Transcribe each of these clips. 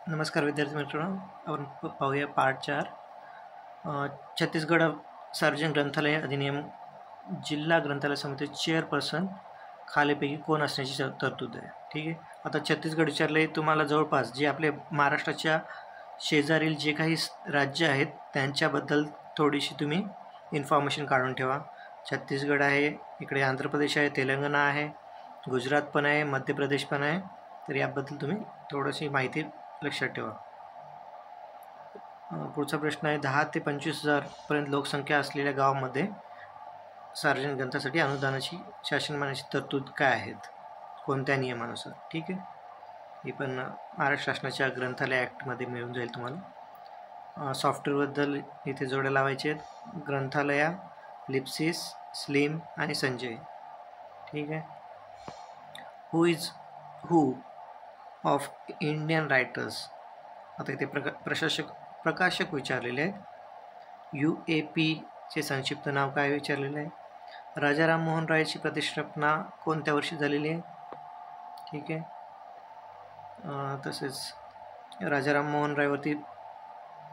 नमस्कार विद्यार्थी मित्रांनो, आपण पाहूया पार्ट 4. छत्तीसगड सार्वजनिक ग्रंथालय अधिनियम जिल्हा ग्रंथालय समिती चेअरपर्सन खालीपैकी कोण असण्याची तरतूद आहे. ठीक आहे. आता छत्तीसगड विचारले तुम्हाला जवळपास जे आपले महाराष्ट्राच्या शेजारील जे काही राज्य आहेत त्यांच्याबद्दल थोडीशी तुम्ही इन्फॉर्मेशन काढून ठेवा. छत्तीसगड आहे, इकडे आंध्र प्रदेश आहे, तेलंगणा आहे, गुजरात पण आहे, मध्य प्रदेश पण आहे. तर याबद्दल तुम्ही थोडीशी माहिती लक्षात ठेवा. पुढचा प्रश्न आहे 10 ते 25,000 पर्यंत लोकसंख्या असलेल्या गावामध्ये सार्वजनिक ग्रंथासाठी अनुदानाची शासन मान्याची तरतूद काय आहेत, कोणत्या नियमानुसार. ठीक आहे. ही पण महाराष्ट्र शासनाच्या ग्रंथालय ॲक्टमध्ये मिळून जाईल तुम्हाला. सॉफ्टवेअरबद्दल इथे जोड्या लावायचे आहेत. ग्रंथालया, लिप्सिस, स्लिम आणि संजय. ठीक आहे. हू ऑफ इंडियन रायटर्स. आता इथे प्रकाशक विचारलेले आहेत. UAPचे संक्षिप्त नाव काय विचारलेलं आहे. राजा राममोहन रायची प्रतिष्ठापना कोणत्या वर्षी झालेली आहे. ठीक आहे. तसेच राजा राममोहन रायवरती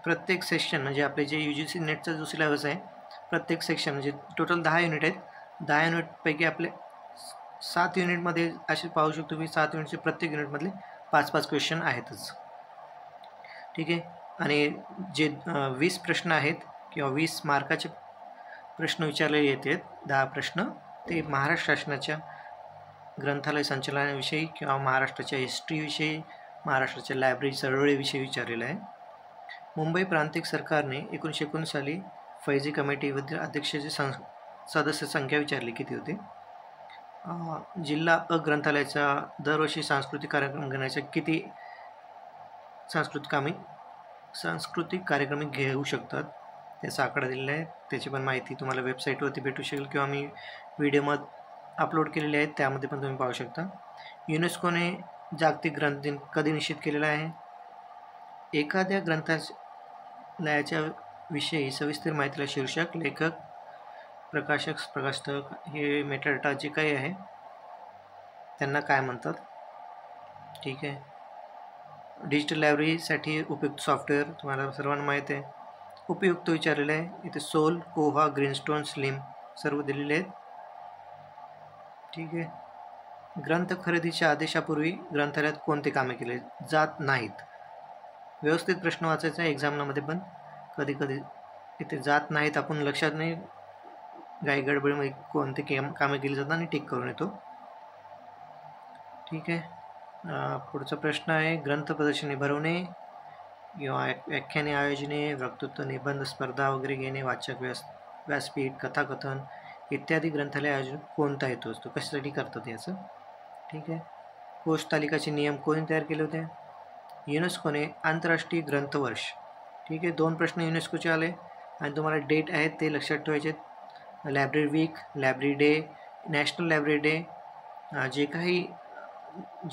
प्रत्येक सेक्शन म्हणजे आपले जे UGC नेटचा जो सिलेबस आहे, प्रत्येक सेक्शन म्हणजे टोटल 10 युनिट आहेत. 10 युनिटपैकी आपले 7 युनिटमध्ये असे पाहू शकतो की 7 युनिटचे प्रत्येक युनिटमधले 5-5 क्वेश्चन आहेतच. ठीक आहे. आणि जे 20 प्रश्न आहेत किंवा 20 मार्काचे प्रश्न विचारले येतात, 10 प्रश्न ते महाराष्ट्र शासनाच्या ग्रंथालय संचालनाविषयी किंवा महाराष्ट्राच्या हिस्ट्रीविषयी, महाराष्ट्राच्या लायब्ररी चळवळीविषयी विचारलेलं आहे. मुंबई प्रांतिक सरकारने 1919 साली फैजी कमिटीमध्ये अध्यक्षाची सदस्य संख्या विचारली किती होते. जिल्हा ग्रंथालयाचा दरवर्षी सांस्कृतिक कार्यक्रम घेण्याच्या किती सांस्कृतिक कार्यक्रम घेऊ शकतात त्याचा आकडा दिलेला आहे. त्याची पण माहिती तुम्हाला वेबसाईटवरती भेटू शकेल किंवा मी व्हिडिओमध्ये अपलोड केलेले आहेत, त्यामध्ये पण तुम्ही पाहू शकता. युनेस्कोने जागतिक ग्रंथ दिन कधी निश्चित केलेला आहे. एखाद्या ग्रंथालयाच्या विषयी सविस्तर माहितीला शीर्षक, लेखक, प्रकाशक हे मेटाडाटा जे काही आहे त्यांना काय म्हणतात. ठीक आहे. डिजिटल लायब्ररीसाठी उपयुक्त सॉफ्टवेअर तुम्हाला सर्वांना माहीत आहे. उपयुक्त विचारलेलं आहे. इथे सोल, कोहा, ग्रीनस्टोन, स्लिम सर्व दिलेले आहेत. ठीक आहे. ग्रंथ खरेदीच्या आदेशापूर्वी ग्रंथालयात कोणते कामे केले जात नाहीत. व्यवस्थित प्रश्न वाचायचा आहे एक्झाममध्ये, पण कधी कधी इथे जात नाहीत आपण लक्षात नाही, घाई गडबडीमध्ये कोणते कामे केली जातात आणि टिक करून येतो. ठीक आहे. पुढचा प्रश्न आहे ग्रंथ प्रदर्शनी भरवणे किंवा व्याख्याने आयोजने, वक्तृत्व, निबंध स्पर्धा वगैरे घेणे, वाचक व्यासपीठ, कथाकथन इत्यादी ग्रंथालय आयोजन कोणता हेतू असतो, कशासाठी करतात याचं. ठीक आहे. कोश तालिकाचे नियम कोणी तयार केले होते. युनेस्कोने आंतरराष्ट्रीय ग्रंथवर्ष. ठीक आहे. 2 प्रश्न युनेस्कोचे आले आणि तुम्हाला डेट आहेत ते लक्षात ठेवायचे. Library week, library day, national library day, जे काही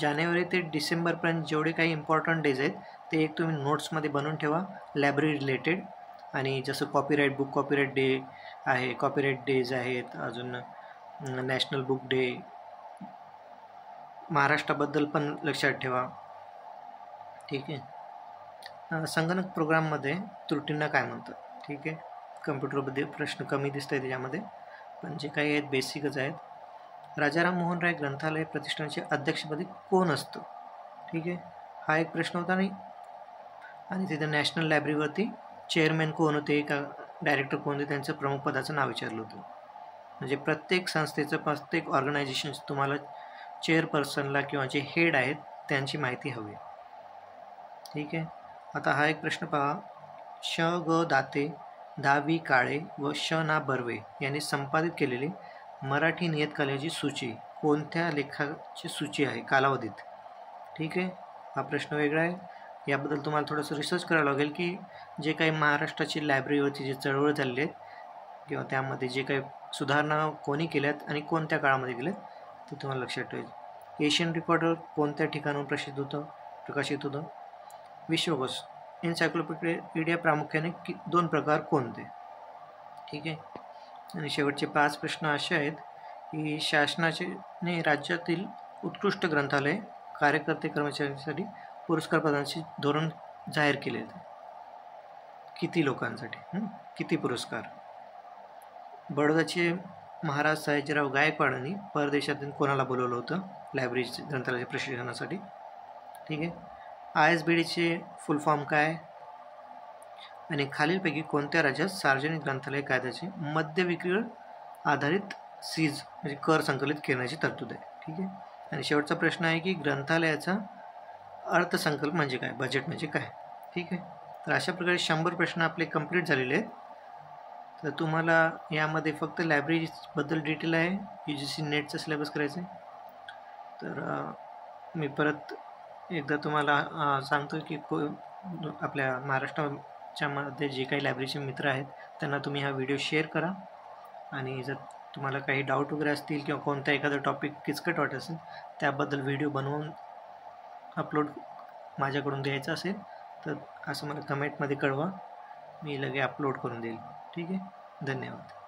जानेवारी ते डिसेंबरपर्यंत जेवढे काही इम्पॉर्टंट डेज आहेत ते एक तुम्ही नोट्समध्ये बनवून ठेवा लायब्ररी रिलेटेड. आणि जसं कॉपीराईट बुक कॉपीराईट डे आहे, कॉपीराईट डेज आहेत, अजून नॅशनल बुक डे, महाराष्ट्राबद्दल पण लक्षात ठेवा. ठीक आहे. संगणक प्रोग्राममध्ये त्रुटींना काय म्हणतात. ठीक आहे. कम्प्युटरमध्ये प्रश्न कमी दिसत आहे त्याच्यामध्ये, पण जे काही आहेत बेसिकच आहेत. राजा राममोहन राय ग्रंथालय प्रतिष्ठानचे अध्यक्षपदी कोण असतं. ठीक आहे. हा एक प्रश्न होता नाही. आणि तिथे नॅशनल लायब्ररीवरती चेअरमॅन कोण होते का डायरेक्टर कोण होते त्यांचं प्रमुख पदाचं नाव विचारलं होतं. म्हणजे प्रत्येक संस्थेचं, प्रत्येक ऑर्गनायझेशनचं तुम्हाला चेअरपर्सनला किंवा जे हेड आहेत त्यांची माहिती हवी. ठीक आहे. आता हा एक प्रश्न पहा. श ग दाते, दा वी काळे व श ना बर्वे यांनी संपादित केलेली मराठी नियतकालिकाची सूची कोणत्या लेखाची सूची आहे कालावधीत. ठीक आहे. हा प्रश्न वेगळा आहे. याबद्दल तुम्हाला थोडंसं रिसर्च करावं लागेल की जे काही महाराष्ट्राची लायब्ररीवरती जे चळवळ झालेली आहे किंवा त्यामध्ये जे काही सुधारणा कोणी केल्यात आणि कोणत्या काळामध्ये केल्यात ते तुम्हाला लक्षात ठेवायचं. एशियन रेकॉर्डर कोणत्या ठिकाणाहून प्रकाशित होतं. विश्वकोश एन्सायक्लोपीडिया प्रामुख्याने 2 प्रकार कोणते. ठीक आहे. आणि शेवटचे 5 प्रश्न असे आहेत की शासनाने राज्यातील उत्कृष्ट ग्रंथालय कार्यकर्ते कर्मचाऱ्यांसाठी पुरस्कार प्रदानाचे धोरण जाहीर केले आहे. किती लोकांसाठी, किती पुरस्कार. बडोद्याचे महाराज सयाजीराव गायकवाडांनी परदेशातून कोणाला बोलवलं होतं लायब्ररी ग्रंथालयाच्या प्रशिक्षणासाठी. ठीक आहे. ISBDचे फुल फॉर्म काय आणि खालीलपैकी कोणत्या राज्यात सार्वजनिक ग्रंथालय कायद्याचे मद्य विक्रीवर आधारित सीज म्हणजे कर संकलित करण्याची तरतूद आहे. ठीक आहे. आणि शेवटचा प्रश्न आहे की ग्रंथालयाचा अर्थसंकल्प म्हणजे काय, बजेट म्हणजे काय. ठीक आहे. तर अशा प्रकारे 100 प्रश्न आपले कंप्लीट झालेले आहेत. तर तुम्हाला यामध्ये फक्त लायब्ररीबद्दल डिटेल आहे, UGC नेटचा सिलेबस करायचं आहे. तर मी परत एकदा तुम्हाला सांगतो की आपल्या महाराष्ट्राच्या मध्ये जे काही लायब्ररीचे मित्र आहेत त्यांना तुम्ही हा व्हिडिओ शेअर करा. आणि जर तुम्हाला काही डाऊट वगैरे असतील किंवा कोणता एखादा टॉपिक किचकट वाटत असेल त्याबद्दल व्हिडिओ बनवून अपलोड माझ्याकडून द्यायचा असेल तर असं मला कमेंटमध्ये कळवा, मी लगे अपलोड करून देईल. ठीक आहे. धन्यवाद.